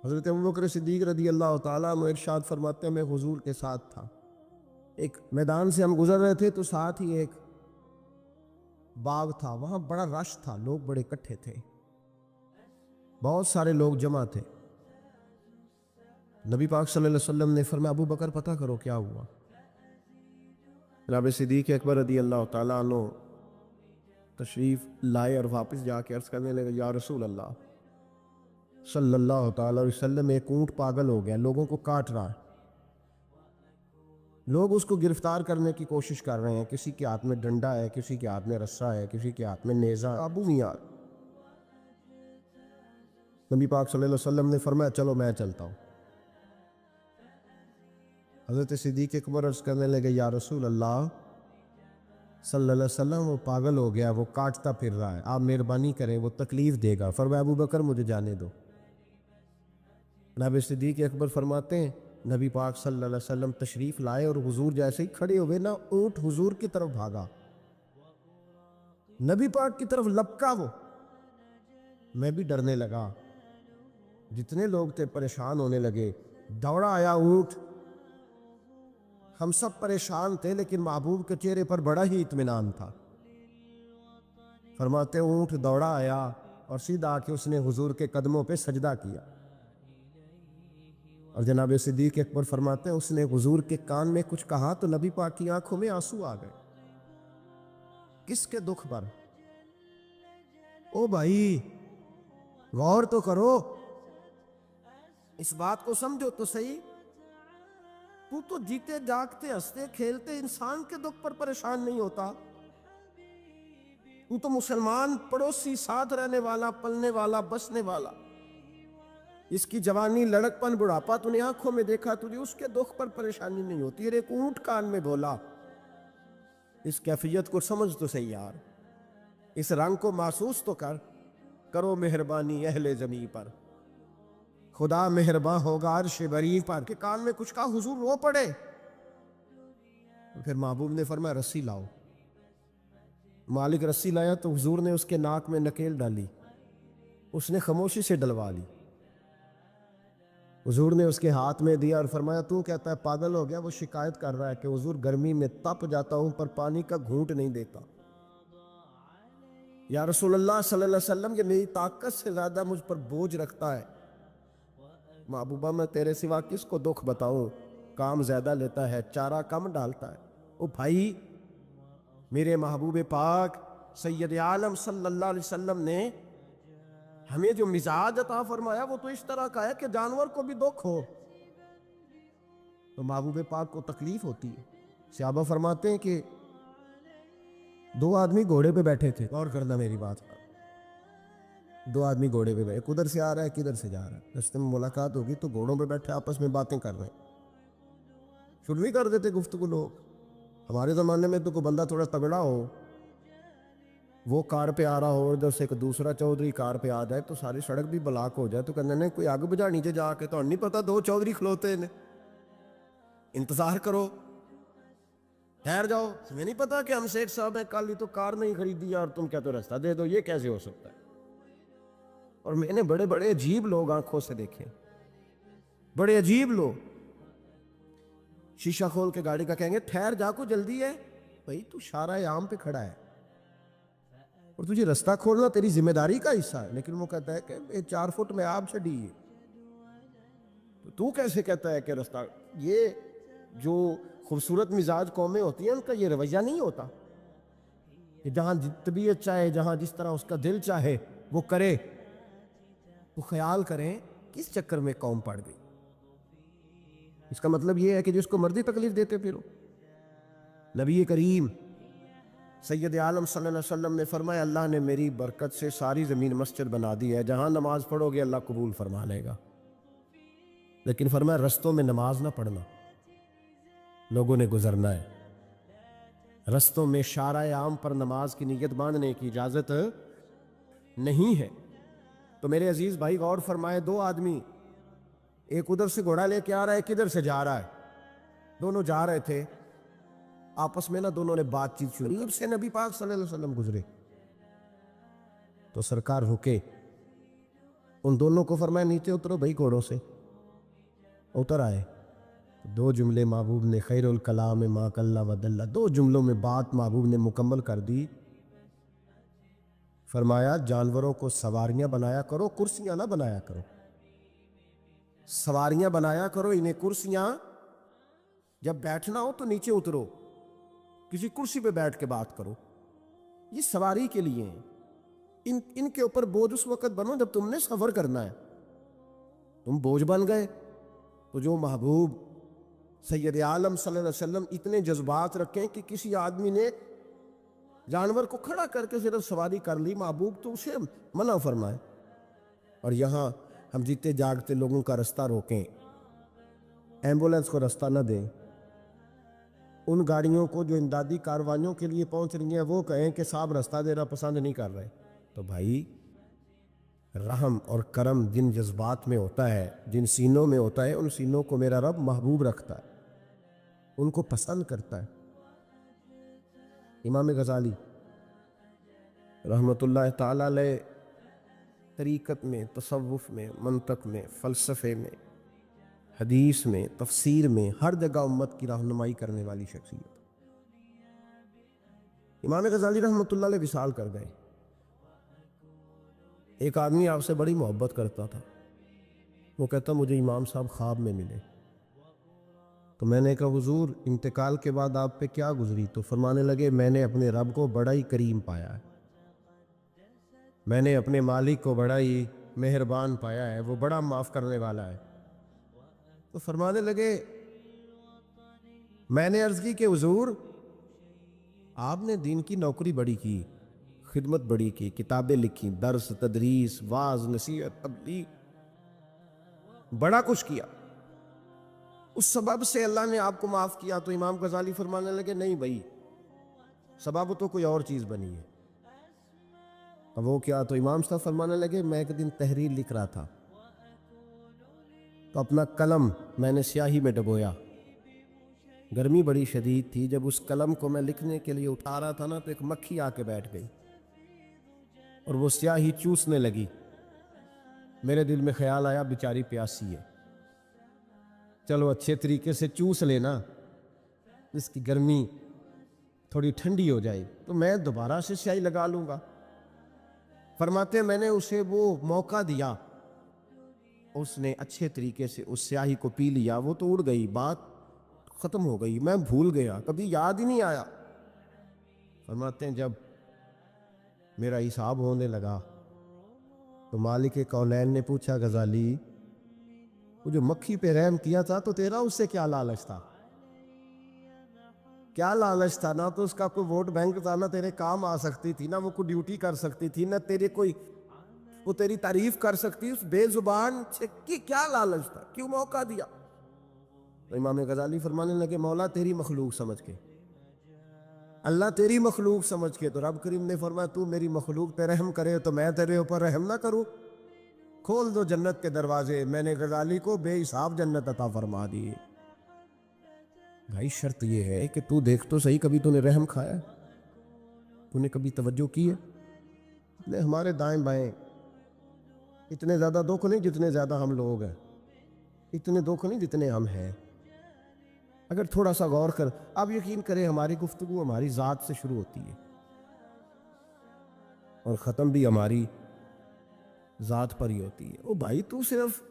حضرت ابوبکر صدیق رضی اللہ تعالیٰ عنہ ارشاد فرماتے ہیں میں حضور کے ساتھ تھا، ایک میدان سے ہم گزر رہے تھے تو ساتھ ہی ایک باغ تھا، وہاں بڑا رش تھا، لوگ بڑے اکٹھے تھے، بہت سارے لوگ جمع تھے۔ نبی پاک صلی اللہ علیہ وسلم نے فرمایا ابو بکر پتہ کرو کیا ہوا۔ جناب صدیق اکبر رضی اللہ تعالیٰ عنہ تشریف لائے اور واپس جا کے عرض کرنے لگے یا رسول اللہ صلی اللہ تعالیٰ علیہ وسلم، ایک اونٹ پاگل ہو گیا، لوگوں کو کاٹ رہا ہے، لوگ اس کو گرفتار کرنے کی کوشش کر رہے ہیں، کسی کے ہاتھ میں ڈنڈا ہے، کسی کے ہاتھ میں رسا ہے، کسی کے ہاتھ میں نیزہ، ابو میاں۔ نبی پاک صلی اللہ علیہ وسلم نے فرمایا چلو میں چلتا ہوں۔ حضرت صدیق اکبر عرض کرنے لگے یا رسول اللہ صلی اللہ علیہ وسلم، وہ پاگل ہو گیا، وہ کاٹتا پھر رہا ہے، آپ مہربانی کریں، وہ تکلیف دے گا۔ فرمایا ابو بکر مجھے جانے دو۔ جناب صدیق اکبر فرماتے ہیں نبی پاک صلی اللہ علیہ وسلم تشریف لائے اور حضور جیسے ہی کھڑے ہوئے نا، اونٹ حضور کی طرف بھاگا، نبی پاک کی طرف لپکا، وہ میں بھی ڈرنے لگا، جتنے لوگ تھے پریشان ہونے لگے، دوڑا آیا اونٹ، ہم سب پریشان تھے لیکن محبوب کے چہرے پر بڑا ہی اطمینان تھا۔ فرماتے اونٹ دوڑا آیا اور سیدھا آ کے اس نے حضور کے قدموں پہ سجدہ کیا، اور جناب صدیق اکبر فرماتے ہیں اس نے حضور کے کان میں کچھ کہا تو نبی پاک کی آنکھوں میں آنسو آ گئے۔ کس کے دکھ پر؟ او بھائی غور تو کرو، اس بات کو سمجھو تو صحیح، تو جیتے جاگتے ہنستے کھیلتے انسان کے دکھ پر پریشان نہیں ہوتا، تو مسلمان پڑوسی ساتھ رہنے والا، پلنے والا، بسنے والا، اس کی جوانی لڑک پن بڑھاپا تو نے آنکھوں میں دیکھا، تجھے اس کے دکھ پر پریشانی نہیں ہوتی۔ اور ایک اونٹ کان میں بولا، اس کیفیت کو سمجھ تو صحیح یار، اس رنگ کو محسوس تو کرو مہربانی اہل زمین پر، خدا مہرباں ہوگا عرش بری پر، کہ کان میں کچھ کہا، حضور رو پڑے۔ پھر محبوب نے فرمایا رسی لاؤ، مالک رسی لایا تو حضور نے اس کے ناک میں نکیل ڈالی، اس نے خاموشی سے ڈلوا لی، حضور نے اس کے ہاتھ میں دیا اور فرمایا تو کہتا ہے پاگل ہو گیا، وہ شکایت کر رہا ہے کہ حضور گرمی میں تپ جاتا ہوں پر پانی کا گھونٹ نہیں دیتا۔ یا رسول اللہ صلی اللہ علیہ وسلم، یہ میری طاقت سے زیادہ مجھ پر بوجھ رکھتا ہے، محبوبہ میں تیرے سوا کس کو دکھ بتاؤں، کام زیادہ لیتا ہے، چارہ کم ڈالتا ہے۔ او بھائی، میرے محبوب پاک سید عالم صلی اللہ علیہ وسلم نے ہمیں جو مزاج عطا فرمایا وہ تو اس طرح کا ہے کہ جانور کو بھی دکھ ہو تو محبوب پاک کو تکلیف ہوتی ہے۔ صحابہ فرماتے ہیں کہ دو آدمی گھوڑے پہ بیٹھے تھے، غور کرنا میری بات پر، دو آدمی گھوڑے پہ بیٹھے، کدھر سے آ رہا ہے کدھر سے جا رہا ہے، رستے میں ملاقات ہوگی تو گھوڑوں پہ بیٹھے آپس میں باتیں کر رہے ہیں، شروع بھی کر دیتے گفتگو لوگ۔ ہمارے زمانے میں تو کوئی بندہ تھوڑا تگڑا ہو، وہ کار پہ آ رہا ہو اور جب سے ایک دوسرا چودھری کار پہ آ جائے تو ساری سڑک بھی بلاک ہو جائے تو کہنے نے کوئی آگ بجھا نیچے جا کے، تو نہیں پتا دو چودھری کھلوتے ہیں، انتظار کرو، ٹھہر جاؤ، تمہیں نہیں پتا کہ ہم شیخ صاحب ہیں، کل ہی تو کار نہیں خریدی اور تم کہتے ہو رستہ دے دو، یہ کیسے ہو سکتا ہے؟ اور میں نے بڑے بڑے عجیب لوگ آنکھوں سے دیکھے، بڑے عجیب لوگ شیشہ کھول کے گاڑی کا کہیں گے ٹھہر جا کو جلدی ہے، بھائی تو شارع عام پہ کھڑا ہے اور تجھے رستہ کھولنا تیری ذمہ داری کا حصہ ہے، لیکن وہ کہتا ہے کہ 4 فٹ میں آپ چڑھی ہے، تو کیسے کہتا ہے کہ رستہ؟ یہ جو خوبصورت مزاج قومیں ہوتی ہیں ان کا یہ رویہ نہیں ہوتا کہ جہاں طبیعت چاہے، جہاں جس طرح اس کا دل چاہے وہ کرے۔ تو خیال کریں کس چکر میں قوم پڑ گئی، اس کا مطلب یہ ہے کہ جس کو مرضی تکلیف دیتے پھرو۔ نبی کریم سید عالم صلی اللہ علیہ وسلم نے فرمایا اللہ نے میری برکت سے ساری زمین مسجد بنا دی ہے، جہاں نماز پڑھو گے اللہ قبول فرما لے گا، لیکن فرمایا رستوں میں نماز نہ پڑھنا، لوگوں نے گزرنا ہے، رستوں میں شارع عام پر نماز کی نیت باندھنے کی اجازت نہیں ہے۔ تو میرے عزیز بھائی غور فرمائے، دو آدمی، ایک ادھر سے گھوڑا لے کے آ رہا ہے، کدھر سے جا رہا ہے، دونوں جا رہے تھے، آپس میں دونوں نے بات چیت شروع، اب سے نبی پاک صلی اللہ علیہ وسلم گزرے تو سرکار رکے، ان دونوں کو فرمایا نیچے اترو بھائی گھوڑوں سے. اتر آئے. 2 جملے محبوب نے خیر الکلام ما قل و دل، 2 جملوں میں بات محبوب نے مکمل کر دی. فرمایا جانوروں کو سواریاں بنایا کرو، کرسیاں نہ بنایا کرو. سواریاں بنایا کرو انہیں کرسیاں. جب بیٹھنا ہو تو نیچے اترو، کسی کرسی پہ بیٹھ کے بات کرو. یہ سواری کے لیے ہیں. ان کے اوپر بوجھ اس وقت بنو جب تم نے سفر کرنا ہے. تم بوجھ بن گئے تو جو محبوب سید عالم صلی اللہ علیہ وسلم اتنے جذبات رکھیں کہ کسی آدمی نے جانور کو کھڑا کر کے صرف سواری کر لی، محبوب تو اسے منع فرمائے. اور یہاں ہم جیتے جاگتے لوگوں کا رستہ روکیں، ایمبولنس کو رستہ نہ دیں. ان گاڑیوں کو جو امدادی کاروائیوں کے لیے پہنچ رہی ہیں وہ کہیں کہ صاحب رستہ دینا پسند نہیں کر رہے. تو بھائی رحم اور کرم جن جذبات میں ہوتا ہے، جن سینوں میں ہوتا ہے، ان سینوں کو میرا رب محبوب رکھتا ہے، ان کو پسند کرتا ہے. امام غزالی رحمۃ اللہ تعالی علیہ طریقت میں، تصوف میں، منطق میں، فلسفے میں، حدیث میں، تفسیر میں ہر جگہ امت کی رہنمائی کرنے والی شخصیت. امام غزالی رحمۃ اللہ علیہ وصال کر گئے. ایک آدمی آپ سے بڑی محبت کرتا تھا، وہ کہتا مجھے امام صاحب خواب میں ملے. تو میں نے کہا حضور انتقال کے بعد آپ پہ کیا گزری؟ تو فرمانے لگے میں نے اپنے رب کو بڑا ہی کریم پایا ہے، میں نے اپنے مالک کو بڑا ہی مہربان پایا ہے، وہ بڑا معاف کرنے والا ہے. تو فرمانے لگے میں نے عرض کی کہ حضور آپ نے دین کی نوکری بڑی کی، خدمت بڑی کی، کتابیں لکھی، درس تدریس واعظ نصیحت تبلیغ، بڑا کچھ کیا، اس سبب سے اللہ نے آپ کو معاف کیا. تو امام غزالی فرمانے لگے نہیں بھائی، سبب تو کوئی اور چیز بنی ہے. اب وہ کیا؟ تو امام صاحب فرمانے لگے میں ایک دن تحریر لکھ رہا تھا تو اپنا قلم میں نے سیاہی میں ڈبویا. گرمی بڑی شدید تھی، جب اس قلم کو میں لکھنے کے لیے اٹھا رہا تھا نا تو ایک مکھی آ کے بیٹھ گئی اور وہ سیاہی چوسنے لگی. میرے دل میں خیال آیا بیچاری پیاسی ہے، چلو اچھے طریقے سے چوس لینا، اس کی گرمی تھوڑی ٹھنڈی ہو جائے تو میں دوبارہ سے سیاہی لگا لوں گا. فرماتے ہیں میں نے اسے وہ موقع دیا، اس نے اچھے طریقے سے اس سیاہی کو پی لیا، وہ تو اڑ گئی، بات ختم ہو گئی، میں بھول گیا، کبھی یاد ہی نہیں آیا. فرماتے ہیں جب میرا حساب ہونے لگا تو مالک کونین نے پوچھا غزالی وہ جو مکھی پہ رحم کیا تھا تو تیرا اس سے کیا لالچ تھا؟ کیا لالچ تھا؟ نہ تو اس کا کوئی ووٹ بینک تھا، نہ تیرے کام آ سکتی تھی، نہ وہ کوئی ڈیوٹی کر سکتی تھی، نہ تیرے کوئی وہ تیری تعریف کر سکتی. اس بے زبان سے کیا لالچ تھا؟ کیوں موقع دیا؟ تو امام غزالی فرمانے لگے مولا تیری مخلوق سمجھ کے، اللہ تیری مخلوق سمجھ کے. تو رب کریم نے فرمایا تو میری مخلوق پہ رحم کرے تو میں تیرے اوپر رحم نہ کروں؟ کھول دو جنت کے دروازے، میں نے غزالی کو بے حساب جنت عطا فرما دی. بھائی شرط یہ ہے کہ تو دیکھ تو صحیح، کبھی تو نے رحم کھایا؟ تو نے کبھی توجہ کی ہے؟ ہمارے دائیں بائیں اتنے زیادہ دکھ نہیں جتنے زیادہ ہم لوگ ہیں، اتنے دکھ نہیں جتنے ہم ہیں. اگر تھوڑا سا غور کر، آپ یقین کریں ہماری گفتگو ہماری ذات سے شروع ہوتی ہے اور ختم بھی ہماری ذات پر ہی ہوتی ہے. او بھائی تو صرف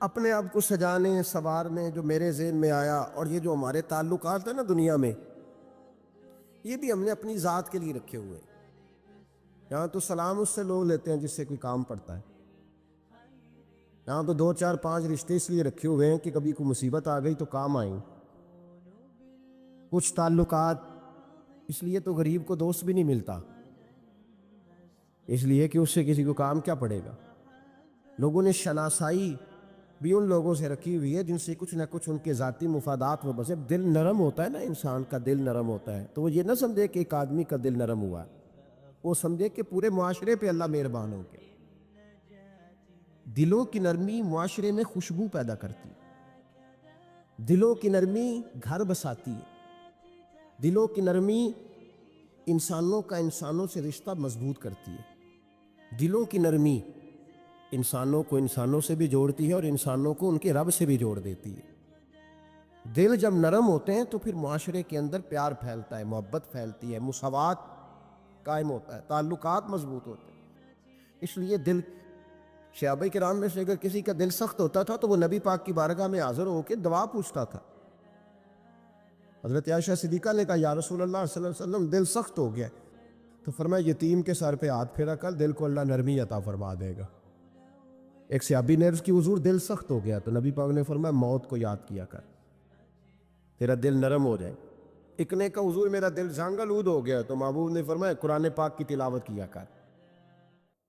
اپنے آپ کو سجانے سنوارنے جو میرے ذہن میں آیا، اور یہ جو ہمارے تعلقات ہیں نا دنیا میں، یہ بھی ہم نے اپنی ذات کے لیے رکھے ہوئے ہیں. یہاں تو سلام اس سے لوگ لیتے ہیں جس سے کوئی کام پڑتا ہے، یہاں تو 2 4 5 رشتے اس لیے رکھے ہوئے ہیں کہ کبھی کوئی مصیبت آ گئی تو کام آئیں. کچھ تعلقات اس لیے تو غریب کو دوست بھی نہیں ملتا، اس لیے کہ اس سے کسی کو کام کیا پڑے گا. لوگوں نے شناسائی بھی ان لوگوں سے رکھی ہوئی ہے جن سے کچھ نہ کچھ ان کے ذاتی مفادات میں بسے. دل نرم ہوتا ہے نا، انسان کا دل نرم ہوتا ہے تو وہ یہ نہ سمجھے کہ ایک آدمی کا دل نرم ہوا، وہ سمجھے کہ پورے معاشرے پہ اللہ مہربان ہو گیا. دلوں کی نرمی معاشرے میں خوشبو پیدا کرتی ہے، دلوں کی نرمی گھر بساتی ہے، دلوں کی نرمی انسانوں کا انسانوں سے رشتہ مضبوط کرتی ہے. دلوں کی نرمی انسانوں کو انسانوں سے بھی جوڑتی ہے اور انسانوں کو ان کے رب سے بھی جوڑ دیتی ہے۔ دل جب نرم ہوتے ہیں تو پھر معاشرے کے اندر پیار پھیلتا ہے، محبت پھیلتی ہے، مساوات قائم ہوتا ہے، تعلقات مضبوط ہوتے ہیں۔ اس لیے دل صحابہ کرام میں سے اگر کسی کا دل سخت ہوتا تھا تو وہ نبی پاک کی بارگاہ میں حاضر ہو کے دعا پوچھتا تھا۔ حضرت عائشہ صدیقہ نے کہا یا رسول اللہ صلی اللہ علیہ وسلم دل سخت ہو گیا، تو فرمایا یتیم کے سر پہ ہاتھ پھیرا کر، دل کو اللہ نرمی عطا فرما دے گا۔ ایک صحابی نے عرض کی حضور دل سخت ہو گیا، تو نبی پاک نے فرمایا موت کو یاد کیا کر، تیرا دل نرم ہو جائے۔ ایک نے کہا حضور میرا دل زنگ آلود ہو گیا، تو محبوب نے فرمایا قرآن پاک کی تلاوت کیا کر۔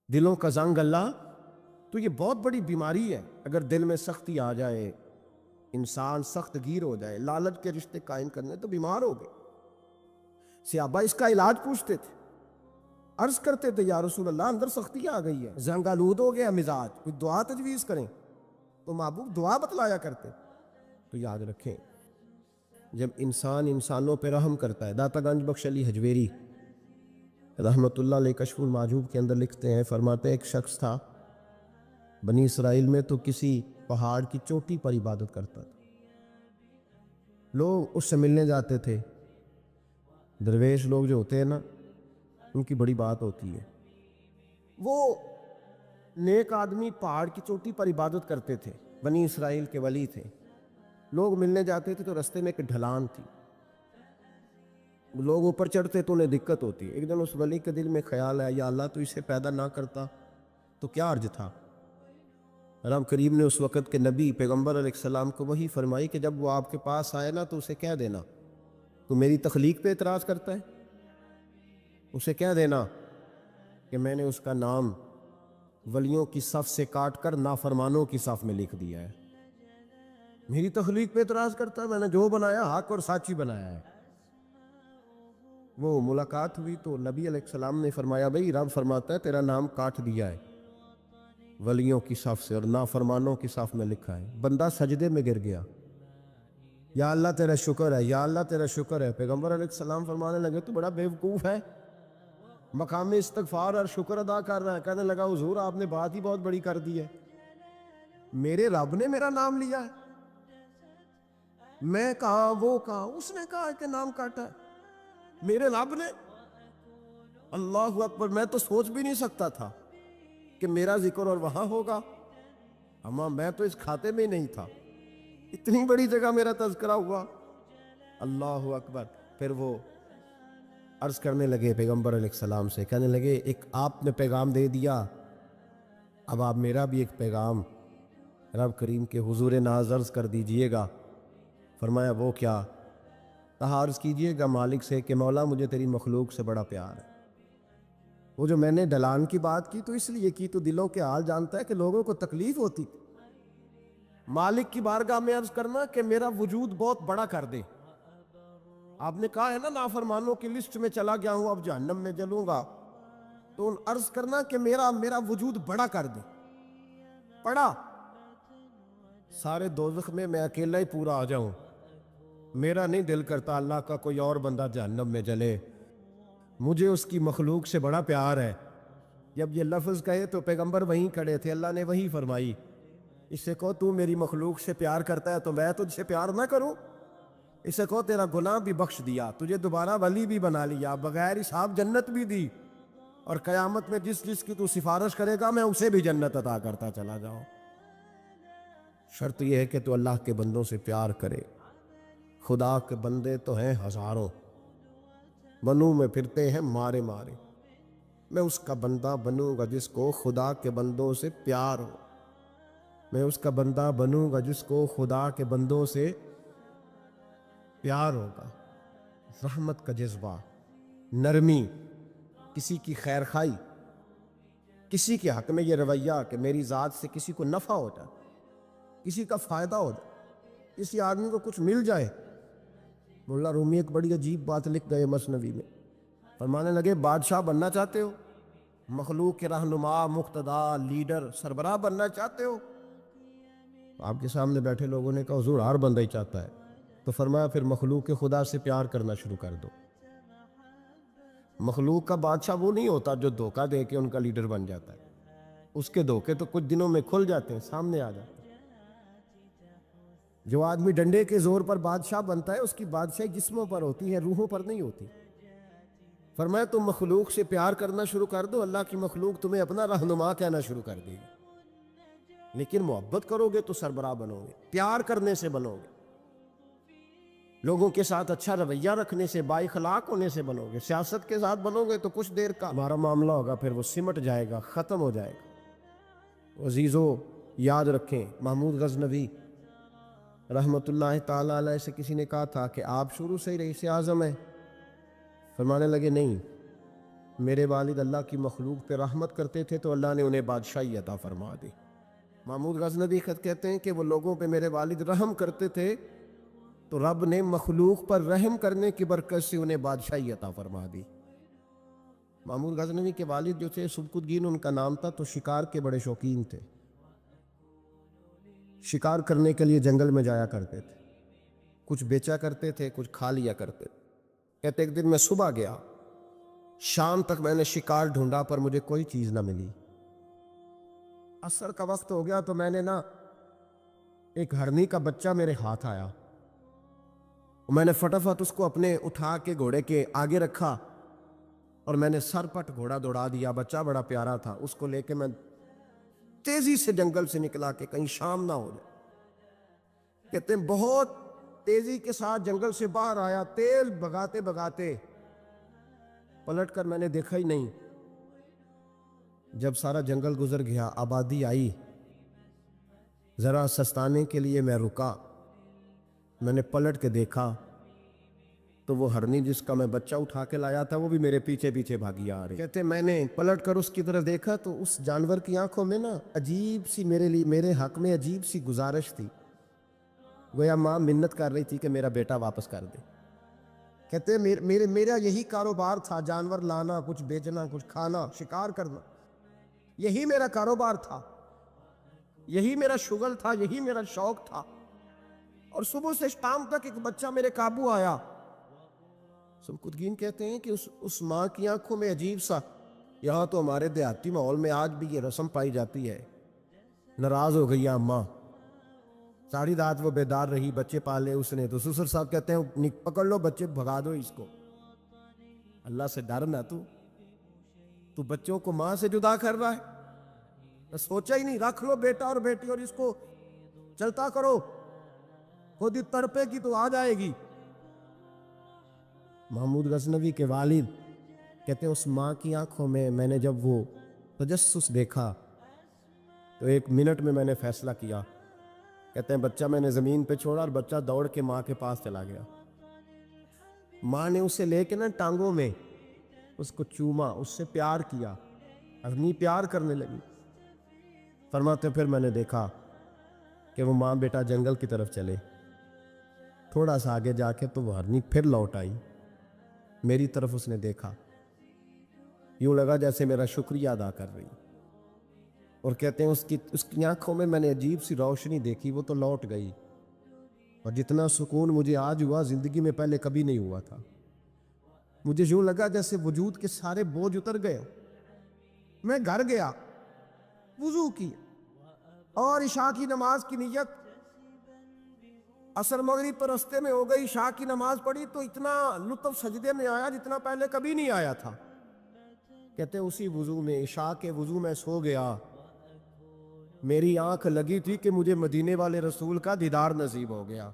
دلوں کا زنگ اللہ تو یہ بہت بڑی بیماری ہے۔ اگر دل میں سختی آ جائے، انسان سخت گیر ہو جائے، لالچ کے رشتے قائم کرنے تو بیمار ہو گئے۔ صحابہ اس کا علاج پوچھتے تھے، عرض کرتے تھے یا رسول اللہ اندر سختی آ گئی ہے، زنگ آلود ہو گیا مزاج، کوئی دعا تجویز کریں، تو محبوب دعا بتلایا کرتے۔ تو یاد رکھیں جب انسان انسانوں پہ رحم کرتا ہے، داتا گنج بخش علی حجویری رحمۃ اللہ علیہ کشف المعجوب کے اندر لکھتے ہیں، فرماتے ہیں ایک شخص تھا بنی اسرائیل میں، تو کسی پہاڑ کی چوٹی پر عبادت کرتا تھا۔ لوگ اس سے ملنے جاتے تھے، درویش لوگ جو ہوتے ہیں نا ان کی بڑی بات ہوتی ہے۔ وہ نیک آدمی پہاڑ کی چوٹی پر عبادت کرتے تھے، بنی اسرائیل کے ولی تھے۔ لوگ ملنے جاتے تھے تو رستے میں ایک ڈھلان تھی، لوگ اوپر چڑھتے تو انہیں دقت ہوتی۔ ایک دن اس ولی کے دل میں خیال آیا یا اللہ تو اسے پیدا نہ کرتا تو کیا عرض تھا۔ رب کریم نے اس وقت کے نبی پیغمبر علیہ السلام کو وحی فرمائی کہ جب وہ آپ کے پاس آئے نا تو اسے کہہ دینا تو میری تخلیق پہ اعتراض کرتا ہے، اسے کہہ دینا کہ میں نے اس کا نام ولیوں کی صف سے کاٹ کر نافرمانوں کی صف میں لکھ دیا ہے۔ میری تخلیق پہ اعتراض کرتا ہے، میں نے جو بنایا حق اور سچی بنایا ہے۔ وہ ملاقات ہوئی تو نبی علیہ السلام نے فرمایا بھئی رب فرماتا ہے تیرا نام کاٹ دیا ہے ولیوں کی صف سے اور نافرمانوں کی صف میں لکھا ہے۔ بندہ سجدے میں گر گیا، یا اللہ تیرا شکر ہے، یا اللہ تیرا شکر ہے۔ پیغمبر علیہ السلام فرمانے لگے تو بڑا بیوقوف ہے، مقام استغفار اور شکر ادا کر رہا ہے۔ کہنے لگا حضور آپ نے بات ہی بہت بڑی کر دی ہے، میرے رب نے میرا نام لیا ہے، میں کہا وہ کہا، اس نے کہا کہ نام کاٹا ہے، میرے رب نے۔ اللہ اکبر، میں تو سوچ بھی نہیں سکتا تھا کہ میرا ذکر اور وہاں ہوگا، اما میں تو اس کھاتے میں ہی نہیں تھا، اتنی بڑی جگہ میرا تذکرہ ہوا۔ اللہ اکبر۔ پھر وہ عرض کرنے لگے پیغمبر علیہ السلام سے، کہنے لگے ایک آپ نے پیغام دے دیا، اب آپ میرا بھی ایک پیغام رب کریم کے حضور ناز عرض کر دیجئے گا۔ فرمایا وہ کیا؟ کہا عرض کیجئے گا مالک سے کہ مولا مجھے تیری مخلوق سے بڑا پیار ہے۔ وہ جو میں نے ڈھلان کی بات کی تو اس لیے کی تو دلوں کے حال جانتا ہے کہ لوگوں کو تکلیف ہوتی، مالک کی بارگاہ میں عرض کرنا کہ میرا وجود بہت بڑا کر دے۔ آپ نے کہا ہے نا نافرمانوں کی لسٹ میں چلا گیا ہوں اب جہنم میں جلوں گا، تو ان عرض کرنا کہ میرا وجود بڑا کر دے، بڑا، سارے دوزخ میں اکیلا ہی پورا آ جاؤں، میرا نہیں دل کرتا اللہ کا کوئی اور بندہ جہنم میں جلے، مجھے اس کی مخلوق سے بڑا پیار ہے۔ جب یہ لفظ کہے تو پیغمبر وہیں کھڑے تھے، اللہ نے وہی فرمائی اس سے کہو تو میری مخلوق سے پیار کرتا ہے تو میں تجھ سے پیار نہ کروں، اس سے کہو تیرا گناہ بھی بخش دیا، تجھے دوبارہ ولی بھی بنا لیا، بغیر حساب جنت بھی دی، اور قیامت میں جس جس کی تو سفارش کرے گا میں اسے بھی جنت عطا کرتا چلا جاؤں۔ شرط یہ ہے کہ تو اللہ کے بندوں سے پیار کرے۔ خدا کے بندے تو ہیں ہزاروں، بنوں میں پھرتے ہیں مارے مارے، میں اس کا بندہ بنوں گا جس کو خدا کے بندوں سے پیار ہو، میں اس کا بندہ بنوں گا جس کو خدا کے بندوں سے پیار ہوگا۔ رحمت کا جذبہ، نرمی، کسی کی خیر خواہی، کسی کے حق میں یہ رویہ کہ میری ذات سے کسی کو نفع ہو جائے، کسی کا فائدہ ہو جائے، کسی آدمی کو کچھ مل جائے۔ مولا رومی ایک بڑی عجیب بات لکھ گئے مثنوی میں، فرمانے لگے بادشاہ بننا چاہتے ہو، مخلوق کے رہنما، مقتدا، لیڈر، سربراہ بننا چاہتے ہو؟ آپ کے سامنے بیٹھے لوگوں نے کہا حضور ہر بندہ ہی چاہتا ہے، تو فرمایا پھر مخلوق کے خدا سے پیار کرنا شروع کر دو۔ مخلوق کا بادشاہ وہ نہیں ہوتا جو دھوکہ دے کے ان کا لیڈر بن جاتا ہے، اس کے دھوکے تو کچھ دنوں میں کھل جاتے ہیں، سامنے آ جاتے ہیں۔ جو آدمی ڈنڈے کے زور پر بادشاہ بنتا ہے اس کی بادشاہی جسموں پر ہوتی ہے، روحوں پر نہیں ہوتی۔ فرمایا تم مخلوق سے پیار کرنا شروع کر دو، اللہ کی مخلوق تمہیں اپنا رہنما کہنا شروع کر دے گی۔ لیکن محبت کرو گے تو سربراہ بنو گے، پیار کرنے سے بنو گے، لوگوں کے ساتھ اچھا رویہ رکھنے سے، با اخلاق ہونے سے بنو گے۔ سیاست کے ساتھ بنو گے تو کچھ دیر کا ہمارا معاملہ ہوگا، پھر وہ سمٹ جائے گا، ختم ہو جائے گا۔ عزیزو یاد رکھیں، محمود غزنوی رحمت اللہ تعالیٰ علیہ سے کسی نے کہا تھا کہ آپ شروع سے ہی رئیس اعظم ہیں؟ فرمانے لگے نہیں، میرے والد اللہ کی مخلوق پہ رحمت کرتے تھے تو اللہ نے انہیں بادشاہی عطا فرما دی۔ محمود غزنوی خود کہتے ہیں کہ وہ لوگوں پہ میرے والد رحم کرتے تھے تو رب نے مخلوق پر رحم کرنے کی برکت سے انہیں بادشاہی عطا فرما دی۔ محمود غزنوی کے والد جو تھے سبکت الدین ان کا نام تھا، تو شکار کے بڑے شوقین تھے، شکار کرنے کے لیے جنگل میں جایا کرتے تھے، کچھ بیچا کرتے تھے، کچھ کھا لیا کرتے تھے۔ کہتے ایک دن میں صبح گیا، شام تک میں نے شکار ڈھونڈا پر مجھے کوئی چیز نہ ملی۔ عصر کا وقت ہو گیا تو میں نے ایک ہرنی کا بچہ میرے ہاتھ آیا، میں نے فٹافٹ اس کو اپنے اٹھا کے گھوڑے کے آگے رکھا اور میں نے سر پٹ گھوڑا دوڑا دیا۔ بچہ بڑا پیارا تھا، اس کو لے کے میں تیزی سے جنگل سے نکلا کہ کہیں شام نہ ہو جائے۔ کہتے ہیں بہت تیزی کے ساتھ جنگل سے باہر آیا، تیز بھگاتے بھگاتے پلٹ کر میں نے دیکھا ہی نہیں۔ جب سارا جنگل گزر گیا، آبادی آئی، ذرا سستانے کے لیے میں رکا، میں نے پلٹ کے دیکھا تو وہ ہرنی جس کا میں بچہ اٹھا کے لایا تھا وہ بھی میرے پیچھے پیچھے بھاگی آ رہی۔ کہتے میں نے پلٹ کر اس کی طرف دیکھا تو اس جانور کی آنکھوں میں عجیب سی میرے حق میں عجیب سی گزارش تھی، گویا ماں منت کر رہی تھی کہ میرا بیٹا واپس کر دے۔ کہتے میرا یہی کاروبار تھا، جانور لانا، کچھ بیچنا، کچھ کھانا، شکار کرنا، یہی میرا کاروبار تھا، یہی میرا شغل تھا، یہی میرا شوق تھا، اور صبح سے شام تک ایک بچہ میرے قابو آیا۔ سبکتگین کہتے ہیں کہ اس ماں کی آنکھوں میں عجیب سا، یہاں تو ہمارے دیہاتی ماحول میں آج بھی یہ رسم پائی جاتی ہے، ناراض ہو گئی اماں، ساری رات وہ بیدار رہی، بچے پالے اس نے، تو سسر صاحب کہتے ہیں پکڑ لو بچے، بھگا دو اس کو، اللہ سے ڈر نہ، تو بچوں کو ماں سے جدا کر رہا ہے، سوچا ہی نہیں، رکھ لو بیٹا اور بیٹی اور اس کو چلتا کرو، خود ہی تڑپے گی تو آ جائے گی۔ محمود غزنوی کے والد کہتے ہیں اس ماں کی آنکھوں میں نے جب وہ تجسس دیکھا تو 1 منٹ میں نے فیصلہ کیا۔ کہتے ہیں بچہ میں نے زمین پہ چھوڑا اور بچہ دوڑ کے ماں کے پاس چلا گیا۔ ماں نے اسے لے کے ٹانگوں میں اس کو چوما، اس سے پیار کیا، ہرنی پیار کرنے لگی۔ فرماتے پھر میں نے دیکھا کہ وہ ماں بیٹا جنگل کی طرف چلے، تھوڑا سا آگے جا کے تو وہ ہرنی پھر لوٹ آئی، میری طرف اس نے دیکھا، یوں لگا جیسے میرا شکریہ ادا کر رہی، اور کہتے ہیں اس کی آنکھوں میں نے عجیب سی روشنی دیکھی، وہ تو لوٹ گئی، اور جتنا سکون مجھے آج ہوا زندگی میں پہلے کبھی نہیں ہوا تھا۔ مجھے یوں لگا جیسے وجود کے سارے بوجھ اتر گئے۔ میں گھر گیا، وضو کی اور عشاء کی نماز کی نیت، عصر مغرب پر رستے میں ہو گئی، عشاء کی نماز پڑھی تو اتنا لطف سجدے میں آیا جتنا پہلے کبھی نہیں آیا تھا۔ کہتے ہیں اسی وضو میں، عشاء کے وضو میں سو گیا، میری آنکھ لگی تھی کہ مجھے مدینے والے رسول کا دیدار نصیب ہو گیا۔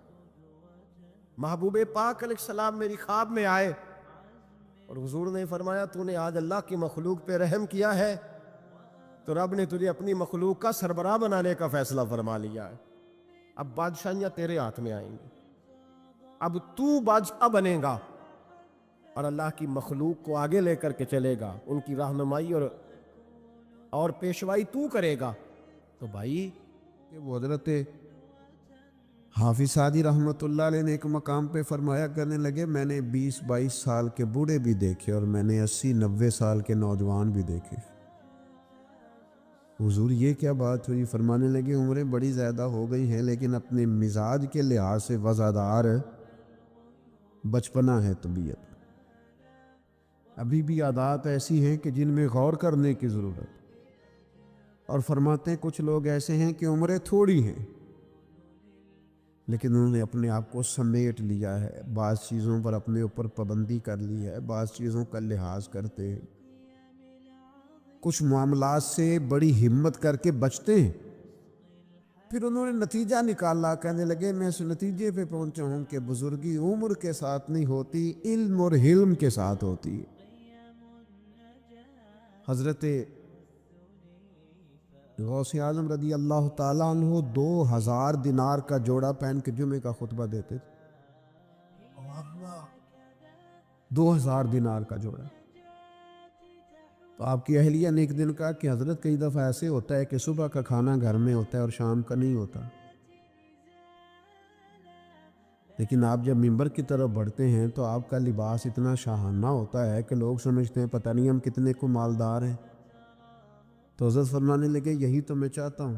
محبوب پاک علیہ السلام میری خواب میں آئے اور حضور نے فرمایا تو نے آج اللہ کی مخلوق پہ رحم کیا ہے تو رب نے تجھے اپنی مخلوق کا سربراہ بنانے کا فیصلہ فرما لیا ہے، اب بادشاہیاں تیرے ہاتھ میں آئیں گی، اب تو بادشاہ بنے گا اور اللہ کی مخلوق کو آگے لے کر کے چلے گا، ان کی رہنمائی اور پیشوائی تو کرے گا۔ تو بھائی وہ حضرت حافظ سعدی رحمۃ اللہ علیہ نے ایک مقام پہ فرمایا کرنے لگے، میں نے 20-22 سال کے بوڑھے بھی دیکھے اور میں نے 80-90 سال کے نوجوان بھی دیکھے۔ حضور یہ کیا بات ہوئی؟ فرمانے لگے عمریں بڑی زیادہ ہو گئی ہیں لیکن اپنے مزاج کے لحاظ سے وزادار بچپنا ہے طبیعت، ابھی بھی عادات ایسی ہیں کہ جن میں غور کرنے کی ضرورت۔ اور فرماتے ہیں کچھ لوگ ایسے ہیں کہ عمریں تھوڑی ہیں لیکن انہوں نے اپنے آپ کو سمیٹ لیا ہے، بعض چیزوں پر اپنے اوپر پابندی کر لی ہے، بعض چیزوں کا لحاظ کرتے ہیں، کچھ معاملات سے بڑی ہمت کر کے بچتے ہیں۔ پھر انہوں نے نتیجہ نکالا، کہنے لگے میں اس نتیجے پہ پہنچا ہوں کہ بزرگی عمر کے ساتھ نہیں ہوتی، علم اور حلم کے ساتھ ہوتی ہے۔ حضرت غوث اعظم رضی اللہ تعالیٰ عنہ 2000 دینار کا جوڑا پہن کے جمعے کا خطبہ دیتے تھے۔ 2000 دینار کا جوڑا۔ تو آپ کی اہلیہ نے ایک دن کہا کہ حضرت کئی دفعہ ایسے ہوتا ہے کہ صبح کا کھانا گھر میں ہوتا ہے اور شام کا نہیں ہوتا، لیکن آپ جب منبر کی طرف بڑھتے ہیں تو آپ کا لباس اتنا شاہانہ ہوتا ہے کہ لوگ سمجھتے ہیں پتہ نہیں ہم کتنے کو مالدار ہیں۔ تو حضرت فرمانے لگے یہی تو میں چاہتا ہوں،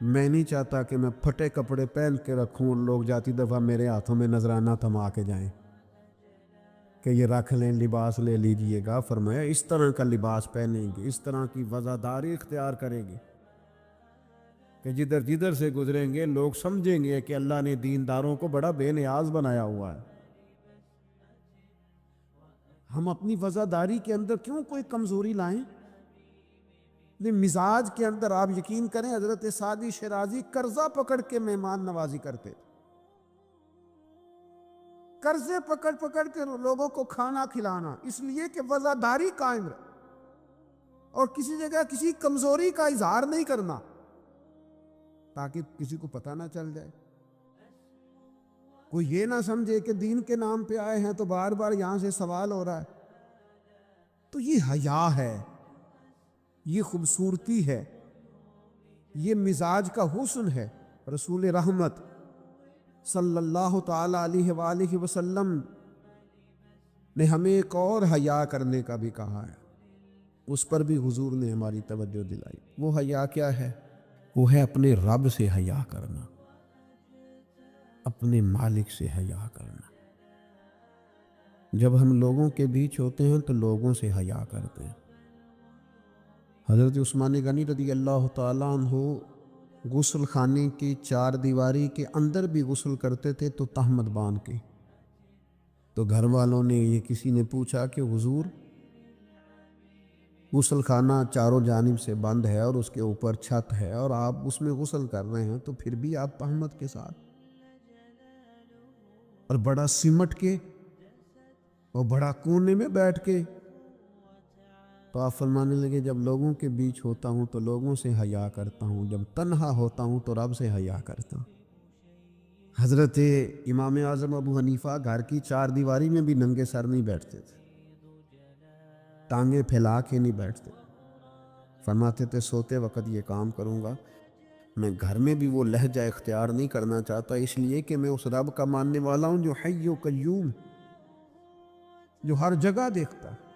میں نہیں چاہتا کہ میں پھٹے کپڑے پہن کے رکھوں اور لوگ جاتی دفعہ میرے ہاتھوں میں نذرانہ تھما کے جائیں کہ یہ رکھ لیں، لباس لے لیجئے گا۔ فرمایا اس طرح کا لباس پہنیں گے، اس طرح کی وزاداری اختیار کریں گے کہ جدھر جدھر سے گزریں گے لوگ سمجھیں گے کہ اللہ نے دینداروں کو بڑا بے نیاز بنایا ہوا ہے۔ ہم اپنی وزاداری کے اندر کیوں کوئی کمزوری لائیں؟ مزاج کے اندر آپ یقین کریں حضرت سعدی شیرازی قرضہ پکڑ کے مہمان نوازی کرتے، قرضے پکڑ پکڑ کے لوگوں کو کھانا کھلانا، اس لیے کہ وزاداری قائم رہے اور کسی جگہ کسی کمزوری کا اظہار نہیں کرنا تاکہ کسی کو پتہ نہ چل جائے، کوئی یہ نہ سمجھے کہ دین کے نام پہ آئے ہیں تو بار بار یہاں سے سوال ہو رہا ہے۔ تو یہ حیا ہے، یہ خوبصورتی ہے، یہ مزاج کا حسن ہے۔ رسول رحمت صلی اللہ تعالی علیہ وآلہ وسلم نے ہمیں ایک اور حیا کرنے کا بھی کہا ہے، اس پر بھی حضور نے ہماری توجہ دلائی۔ وہ حیا کیا ہے؟ وہ ہے اپنے رب سے حیا کرنا، اپنے مالک سے حیا کرنا۔ جب ہم لوگوں کے بیچ ہوتے ہیں تو لوگوں سے حیا کرتے ہیں۔ حضرت عثمان غنی رضی اللہ تعالیٰ عنہ غسل خانے کی 4 دیواری کے اندر بھی غسل کرتے تھے تو تہمت باندھ کے۔ تو گھر والوں نے یہ کسی نے پوچھا کہ حضور غسل خانہ چاروں جانب سے بند ہے اور اس کے اوپر چھت ہے اور آپ اس میں غسل کر رہے ہیں تو پھر بھی آپ تہمت کے ساتھ اور بڑا سمٹ کے اور بڑا کونے میں بیٹھ کے؟ تو آپ فرمانے لگے جب لوگوں کے بیچ ہوتا ہوں تو لوگوں سے حیا کرتا ہوں، جب تنہا ہوتا ہوں تو رب سے حیا کرتا ہوں۔ حضرت امام اعظم ابو حنیفہ گھر کی 4 دیواری میں بھی ننگے سر نہیں بیٹھتے تھے، ٹانگیں پھیلا کے نہیں بیٹھتے، فرماتے تھے سوتے وقت یہ کام کروں گا، میں گھر میں بھی وہ لہجہ اختیار نہیں کرنا چاہتا، اس لیے کہ میں اس رب کا ماننے والا ہوں جو حی و قیوم، جو ہر جگہ دیکھتا ہے،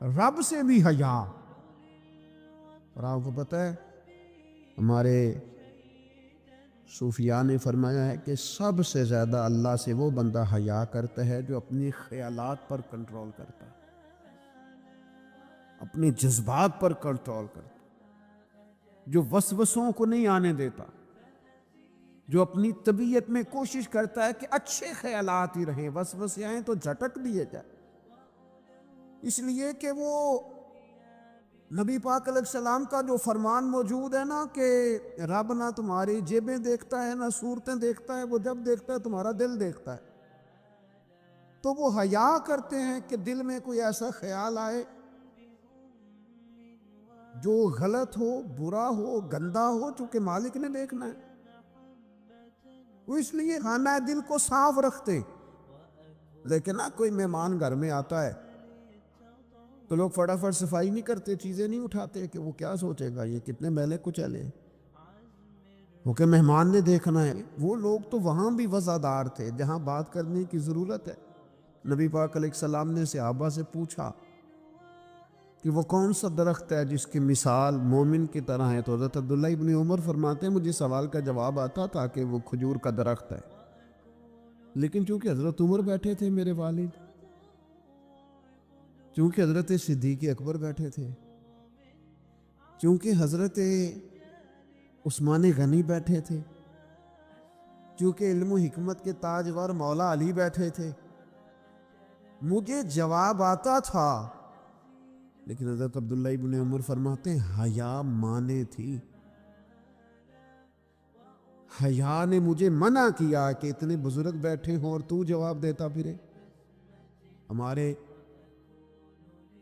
رب سے بھی حیا۔ اور آپ کو پتہ ہے ہمارے صوفیاء نے فرمایا ہے کہ سب سے زیادہ اللہ سے وہ بندہ حیا کرتا ہے جو اپنی خیالات پر کنٹرول کرتا ہے، اپنے جذبات پر کنٹرول کرتا ہے، جو وسوسوں کو نہیں آنے دیتا، جو اپنی طبیعت میں کوشش کرتا ہے کہ اچھے خیالات ہی رہیں، وسوسے آئیں تو جھٹک دیے جائے، اس لیے کہ وہ نبی پاک علیہ السلام کا جو فرمان موجود ہے نا کہ رب نہ تمہاری جیبیں دیکھتا ہے نہ صورتیں دیکھتا ہے، وہ جب دیکھتا ہے تمہارا دل دیکھتا ہے۔ تو وہ حیا کرتے ہیں کہ دل میں کوئی ایسا خیال آئے جو غلط ہو، برا ہو، گندا ہو، چونکہ مالک نے دیکھنا ہے، وہ اس لیے خانہ دل کو صاف رکھتے۔ لیکن نہ کوئی مہمان گھر میں آتا ہے تو لوگ فٹافٹ صفائی نہیں کرتے، چیزیں نہیں اٹھاتے کہ وہ کیا سوچے گا، یہ کتنے میلے کچیلے، وہ کہ مہمان نے دیکھنا ہے۔ وہ لوگ تو وہاں بھی وزادار تھے جہاں بات کرنے کی ضرورت ہے۔ نبی پاک علیہ السلام نے صحابہ سے پوچھا کہ وہ کون سا درخت ہے جس کی مثال مومن کی طرح ہے؟ تو حضرت عبداللہ ابن عمر فرماتے ہیں مجھے سوال کا جواب آتا تھا کہ وہ کھجور کا درخت ہے، لیکن چونکہ حضرت عمر بیٹھے تھے میرے والد، چونکہ حضرت صدیق اکبر بیٹھے تھے، چونکہ حضرت عثمان غنی بیٹھے تھے، چونکہ علم و حکمت کے تاجور مولا علی بیٹھے تھے، مجھے جواب آتا تھا، لیکن حضرت عبداللہ ابن عمر فرماتے ہیں حیا مانے تھی، حیا نے مجھے منع کیا کہ اتنے بزرگ بیٹھے ہوں اور تو جواب دیتا پھرے۔ ہمارے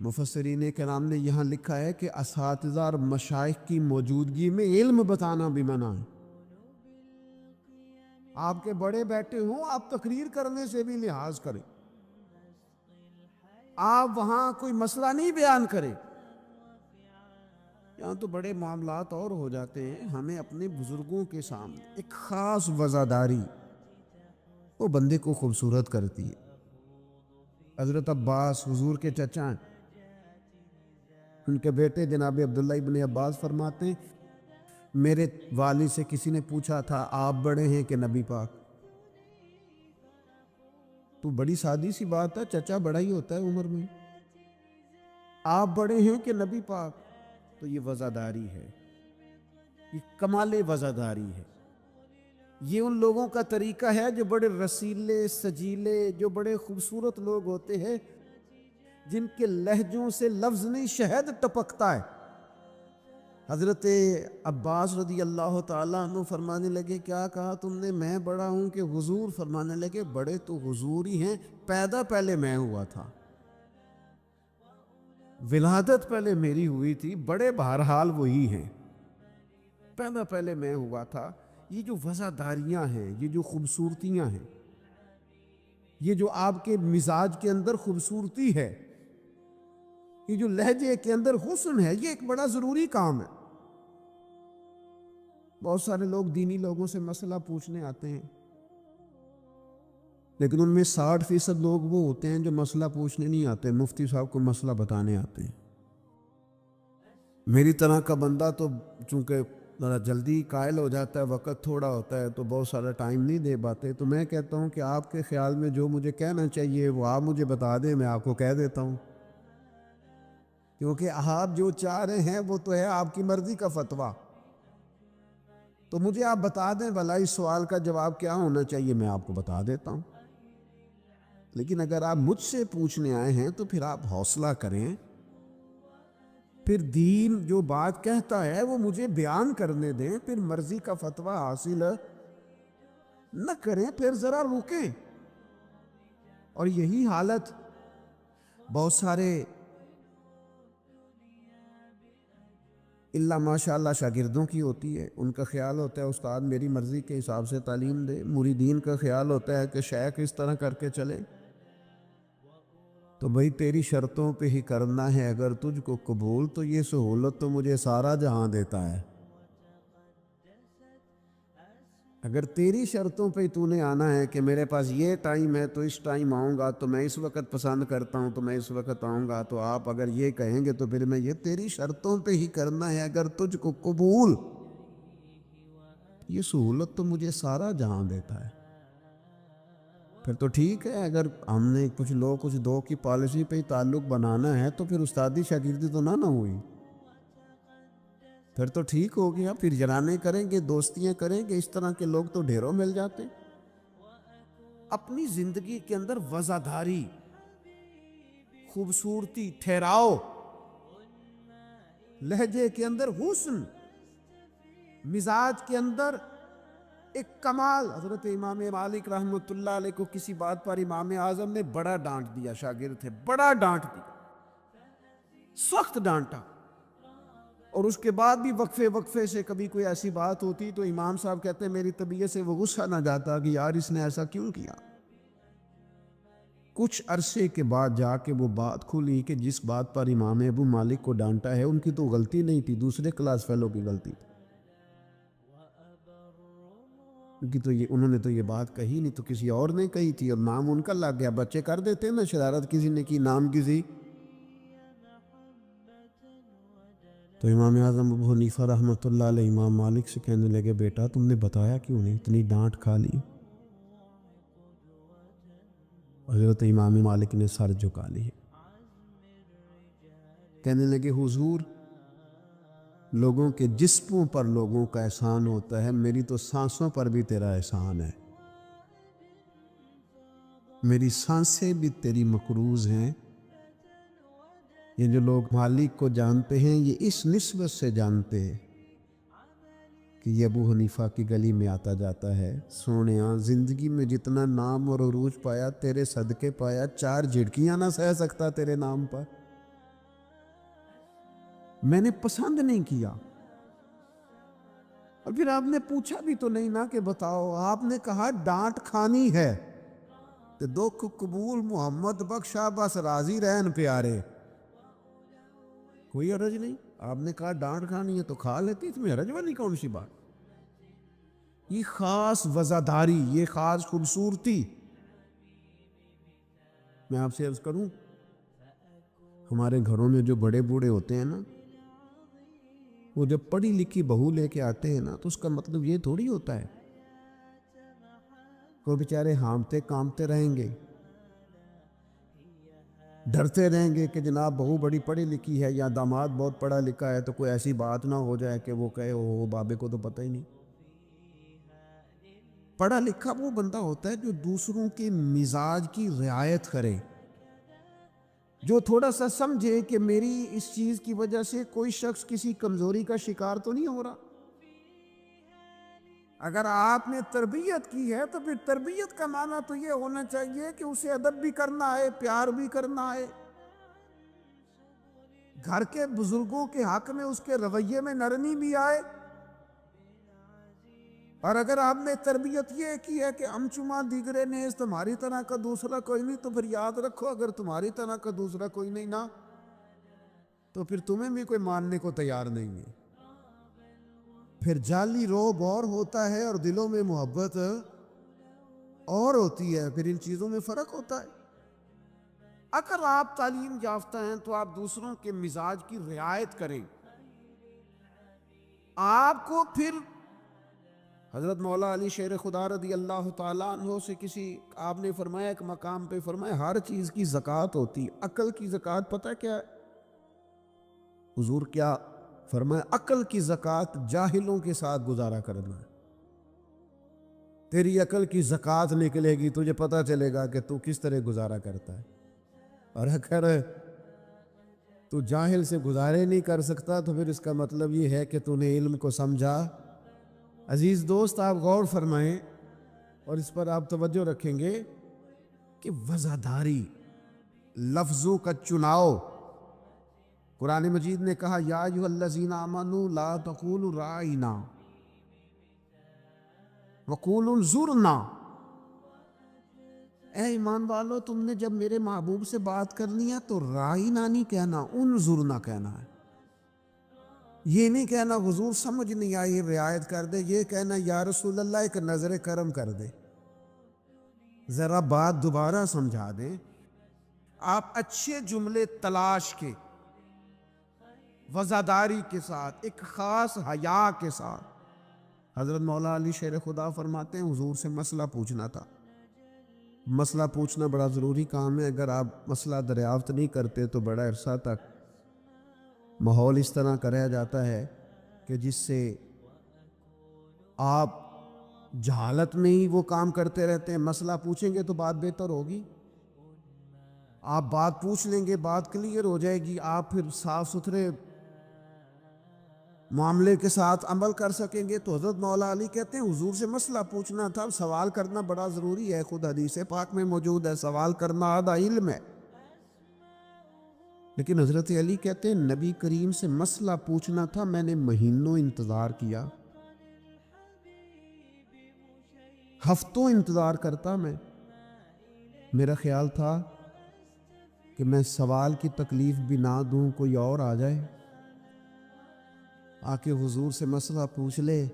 مفسرین کرام نے یہاں لکھا ہے کہ اساتذہ اور مشائخ کی موجودگی میں علم بتانا بھی منع ہے۔ آپ کے بڑے بیٹھے ہوں، آپ تقریر کرنے سے بھی لحاظ کریں، آپ وہاں کوئی مسئلہ نہیں بیان کریں۔ یہاں تو بڑے معاملات اور ہو جاتے ہیں، ہمیں اپنے بزرگوں کے سامنے ایک خاص وزاداری وہ بندے کو خوبصورت کرتی ہے۔ حضرت عباس حضور کے چچا ہیں، ان کے بیٹے جناب عبداللہ ابن عباس فرماتے ہیں میرے والد سے کسی نے پوچھا تھا آپ بڑے ہیں کہ نبی پاک؟ تو بڑی سادی سی بات ہے، چچا بڑا ہی ہوتا ہے عمر میں، آپ بڑے ہیں کہ نبی پاک؟ تو یہ وزاداری ہے، یہ کمال وزاداری ہے۔ یہ ان لوگوں کا طریقہ ہے جو بڑے رسیلے سجیلے، جو بڑے خوبصورت لوگ ہوتے ہیں، جن کے لہجوں سے لفظ نہیں شہد ٹپکتا ہے۔ حضرت عباس رضی اللہ تعالیٰ عنہ فرمانے لگے کیا کہا تم نے؟ میں بڑا ہوں کہ حضور؟ فرمانے لگے بڑے تو حضور ہی ہیں، پیدا پہلے میں ہوا تھا، ولادت پہلے میری ہوئی تھی، بڑے بہرحال وہی ہیں، پیدا پہلے میں ہوا تھا۔ یہ جو وزاداریاں ہیں، یہ جو خوبصورتیاں ہیں، یہ جو آپ کے مزاج کے اندر خوبصورتی ہے، یہ جو لہجے کے اندر حسن ہے، یہ ایک بڑا ضروری کام ہے۔ بہت سارے لوگ دینی لوگوں سے مسئلہ پوچھنے آتے ہیں، لیکن ان میں 60% لوگ وہ ہوتے ہیں جو مسئلہ پوچھنے نہیں آتے، مفتی صاحب کو مسئلہ بتانے آتے ہیں۔ میری طرح کا بندہ تو چونکہ ذرا جلدی قائل ہو جاتا ہے، وقت تھوڑا ہوتا ہے تو بہت سارا ٹائم نہیں دے پاتے، تو میں کہتا ہوں کہ آپ کے خیال میں جو مجھے کہنا چاہیے وہ آپ مجھے بتا دیں، میں آپ کو کہہ دیتا ہوں، کیونکہ آپ جو چاہ رہے ہیں وہ تو ہے آپ کی مرضی کا فتویٰ۔ تو مجھے آپ بتا دیں بھلا اس سوال کا جواب کیا ہونا چاہیے، میں آپ کو بتا دیتا ہوں۔ لیکن اگر آپ مجھ سے پوچھنے آئے ہیں تو پھر آپ حوصلہ کریں، پھر دین جو بات کہتا ہے وہ مجھے بیان کرنے دیں، پھر مرضی کا فتویٰ حاصل نہ کریں، پھر ذرا رکیں۔ اور یہی حالت بہت سارے اللہ ماشاء اللہ شاگردوں کی ہوتی ہے۔ ان کا خیال ہوتا ہے استاد میری مرضی کے حساب سے تعلیم دے، مریدین کا خیال ہوتا ہے کہ شیخ اس طرح کر کے چلے۔ تو بھائی تیری شرطوں پہ ہی کرنا ہے اگر تجھ کو قبول، تو یہ سہولت تو مجھے سارا جہاں دیتا ہے۔ اگر تیری شرطوں پہ تو نے آنا ہے کہ میرے پاس یہ ٹائم ہے تو اس ٹائم آؤں گا، تو میں اس وقت پسند کرتا ہوں تو میں اس وقت آؤں گا، تو آپ اگر یہ کہیں گے تو پھر میں یہ تیری شرطوں پہ ہی کرنا ہے اگر تجھ کو قبول، یہ سہولت تو مجھے سارا جہاں دیتا ہے۔ پھر تو ٹھیک ہے، اگر ہم نے کچھ لوگ کچھ دو کی پالیسی پہ ہی تعلق بنانا ہے تو پھر استادی شاگردی تو نہ ہوئی، پھر تو ٹھیک ہو گیا، پھر جرانے کریں گے، دوستیاں کریں گے، اس طرح کے لوگ تو ڈھیروں مل جاتے ہیں۔ اپنی زندگی کے اندر وزاداری، خوبصورتی، ٹھہراؤ، لہجے کے اندر حسن، مزاج کے اندر ایک کمال۔ حضرت امام مالک رحمۃ اللہ علیہ کو کسی بات پر امام اعظم نے بڑا ڈانٹ دیا، شاگرد تھے، بڑا ڈانٹ دیا، سخت ڈانٹا، اور اس کے بعد بھی وقفے سے کبھی کوئی ایسی بات ہوتی تو امام صاحب کہتے ہیں میری طبیعت سے وہ غصہ نہ جاتا کہ یار اس نے ایسا کیوں کیا۔ کچھ عرصے کے بعد جا کے وہ بات کھلی کہ جس بات پر امام ابو مالک کو ڈانٹا ہے ان کی تو غلطی نہیں تھی، دوسرے کلاس فیلو کی غلطی تھی، کیونکہ تو یہ انہوں نے تو یہ بات کہی نہیں، تو کسی اور نے کہی تھی اور نام ان کا لگ گیا۔ بچے کر دیتے نا شرارت، کسی نے کی نام کسی، تو امام اعظم ابو حنیفہ رحمۃ اللہ علیہ امام مالک سے کہنے لگے بیٹا تم نے بتایا کیوں نہیں، اتنی ڈانٹ کھا لی۔ حضرت امام مالک نے سر جھکا لی، کہنے لگے حضور لوگوں کے جسموں پر لوگوں کا احسان ہوتا ہے، میری تو سانسوں پر بھی تیرا احسان ہے، میری سانسیں بھی تیری مقروض ہیں۔ یہ جو لوگ مالک کو جانتے ہیں یہ اس نسبت سے جانتے ہیں کہ یہ ابو حنیفہ کی گلی میں آتا جاتا ہے۔ سونیاں زندگی میں جتنا نام اور عروج پایا تیرے صدقے پایا، 4 جھڑکیاں نہ سہ سکتا تیرے نام پر، میں نے پسند نہیں کیا۔ اور پھر آپ نے پوچھا بھی تو نہیں نا کہ بتاؤ، آپ نے کہا ڈانٹ کھانی ہے تو دکھ قبول محمد بخشا بس راضی رہن پیارے، کوئی حرج نہیں۔ آپ نے کہا ڈانٹ کھانی ہے تو کھا لیتی، تمہیں حرج والی کون سی بات؟ یہ خاص وزاداری، یہ خاص خوبصورتی۔ میں آپ سے عرض کروں، ہمارے گھروں میں جو بڑے بوڑھے ہوتے ہیں نا، وہ جب پڑھی لکھی بہو لے کے آتے ہیں نا تو اس کا مطلب یہ تھوڑی ہوتا ہے وہ بیچارے ہامتے کامتے رہیں گے، ڈرتے رہیں گے کہ جناب بہو بڑی پڑھی لکھی ہے یا داماد بہت پڑھا لکھا ہے تو کوئی ایسی بات نہ ہو جائے کہ وہ کہے او بابے کو تو پتہ ہی نہیں۔ پڑھا لکھا وہ بندہ ہوتا ہے جو دوسروں کے مزاج کی رعایت کرے، جو تھوڑا سا سمجھے کہ میری اس چیز کی وجہ سے کوئی شخص کسی کمزوری کا شکار تو نہیں ہو رہا۔ اگر آپ نے تربیت کی ہے تو پھر تربیت کا معنی تو یہ ہونا چاہیے کہ اسے ادب بھی کرنا ہے، پیار بھی کرنا ہے، گھر کے بزرگوں کے حق میں اس کے رویے میں نرمی بھی آئے۔ اور اگر آپ نے تربیت یہ کی ہے کہ امچما دیگرے نیز تمہاری طرح کا دوسرا کوئی نہیں، تو پھر یاد رکھو اگر تمہاری طرح کا دوسرا کوئی نہیں نا تو پھر تمہیں بھی کوئی ماننے کو تیار نہیں ہے۔ پھر جعلی روب اور ہوتا ہے اور دلوں میں محبت اور ہوتی ہے، پھر ان چیزوں میں فرق ہوتا ہے۔ اگر آپ تعلیم یافتہ ہیں تو آپ دوسروں کے مزاج کی رعایت کریں۔ آپ کو پھر حضرت مولا علی شیر خدا رضی اللہ تعالیٰ عنہ سے آپ نے فرمایا ایک مقام پہ فرمایا ہر چیز کی زکوٰۃ ہوتی، عقل کی زکوٰۃ پتہ کیا ہے؟ حضور کیا فرمایا؟ عقل کی زکوٰۃ جاہلوں کے ساتھ گزارا کرنا ہے۔ تیری عقل کی زکوٰۃ نکلے گی، تجھے پتہ چلے گا کہ تو کس طرح گزارا کرتا ہے۔ اور اگر تو جاہل سے گزارے نہیں کر سکتا تو پھر اس کا مطلب یہ ہے کہ تو نے علم کو سمجھا۔ عزیز دوست، آپ غور فرمائیں اور اس پر آپ توجہ رکھیں گے کہ وزاداری، لفظوں کا چناؤ، قرآن مجید نے کہا یا ایھا الذین آمنوا لا تقولوا رائنا وقولوا انظرنا۔ اے ایمان والو، تم نے جب میرے محبوب سے بات کرنی ہے تو رائنا نہیں کہنا، انظرنا کہنا ہے۔ یہ نہیں کہنا حضور سمجھ نہیں آئی رعایت کر دے، یہ کہنا یا رسول اللہ ایک نظر کرم کر دے، ذرا بات دوبارہ سمجھا دیں۔ آپ اچھے جملے تلاش کے، وزاداری کے ساتھ، ایک خاص حیا کے ساتھ۔ حضرت مولا علی شیر خدا فرماتے ہیں حضور سے مسئلہ پوچھنا تھا۔ مسئلہ پوچھنا بڑا ضروری کام ہے، اگر آپ مسئلہ دریافت نہیں کرتے تو بڑا عرصہ تک ماحول اس طرح کا رہ جاتا ہے کہ جس سے آپ جہالت میں ہی وہ کام کرتے رہتے ہیں۔ مسئلہ پوچھیں گے تو بات بہتر ہوگی، آپ بات پوچھ لیں گے، بات کلیئر ہو جائے گی، آپ پھر صاف ستھرے معاملے کے ساتھ عمل کر سکیں گے۔ تو حضرت مولا علی کہتے ہیں حضور سے مسئلہ پوچھنا تھا، سوال کرنا بڑا ضروری ہے، خود حدیث پاک میں موجود ہے سوال کرنا آدھا علم ہے۔ لیکن حضرت علی کہتے ہیں نبی کریم سے مسئلہ پوچھنا تھا، میں نے مہینوں انتظار کیا، ہفتوں انتظار کرتا میں، میرا خیال تھا کہ میں سوال کی تکلیف بھی نہ دوں، کوئی اور آ جائے آ کے حضور سے مسئلہ پوچھ لے۔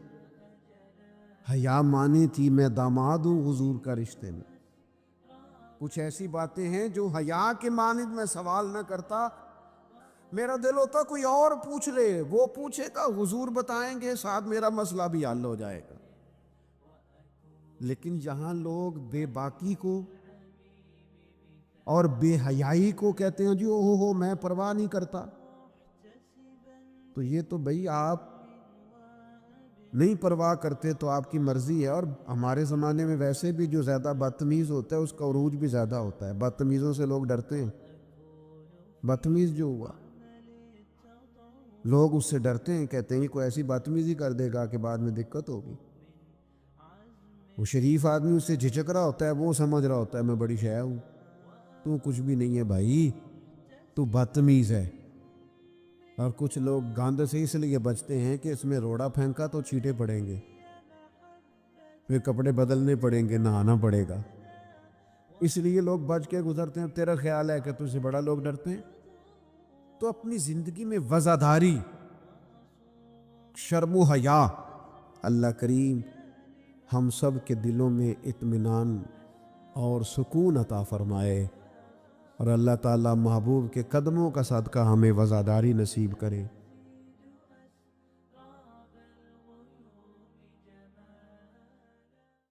حیا مانی تھی، میں داماد ہوں حضور کا رشتے میں۔ کچھ ایسی باتیں ہیں جو حیا کے مانند میں سوال نہ کرتا، میرا دل ہوتا کوئی اور پوچھ لے، وہ پوچھے گا حضور بتائیں گے، ساتھ میرا مسئلہ بھی حل ہو جائے گا۔ لیکن جہاں لوگ بے باکی کو اور بے حیائی کو کہتے ہیں جی او ہو میں پرواہ نہیں کرتا، تو یہ تو بھئی آپ نہیں پرواہ کرتے تو آپ کی مرضی ہے. اور ہمارے زمانے میں ویسے بھی جو زیادہ بدتمیز ہوتا ہے اس کا عروج بھی زیادہ ہوتا ہے. بدتمیزوں سے لوگ ڈرتے ہیں. بدتمیز جو ہوا لوگ اس سے ڈرتے ہیں, کہتے ہیں کوئی ایسی بدتمیزی کر دے گا کہ بعد میں دقت ہوگی. وہ شریف آدمی اس سے جھجک رہا ہوتا ہے, وہ سمجھ رہا ہوتا ہے میں بڑی شے ہوں. تو کچھ بھی نہیں ہے بھائی, تو بدتمیز ہے. اور کچھ لوگ گاند سے اس لیے بچتے ہیں کہ اس میں روڑا پھینکا تو چیٹے پڑیں گے, پھر کپڑے بدلنے پڑیں گے, نہانا پڑے گا, اس لیے لوگ بچ کے گزرتے ہیں. تیرا خیال ہے کہ تجھ سے بڑا لوگ ڈرتے ہیں؟ تو اپنی زندگی میں وزاداری, شرم و حیا, اللہ کریم ہم سب کے دلوں میں اطمینان اور سکون عطا فرمائے, اور اللہ تعالیٰ محبوب کے قدموں کا صدقہ ہمیں وزاداری نصیب کرے.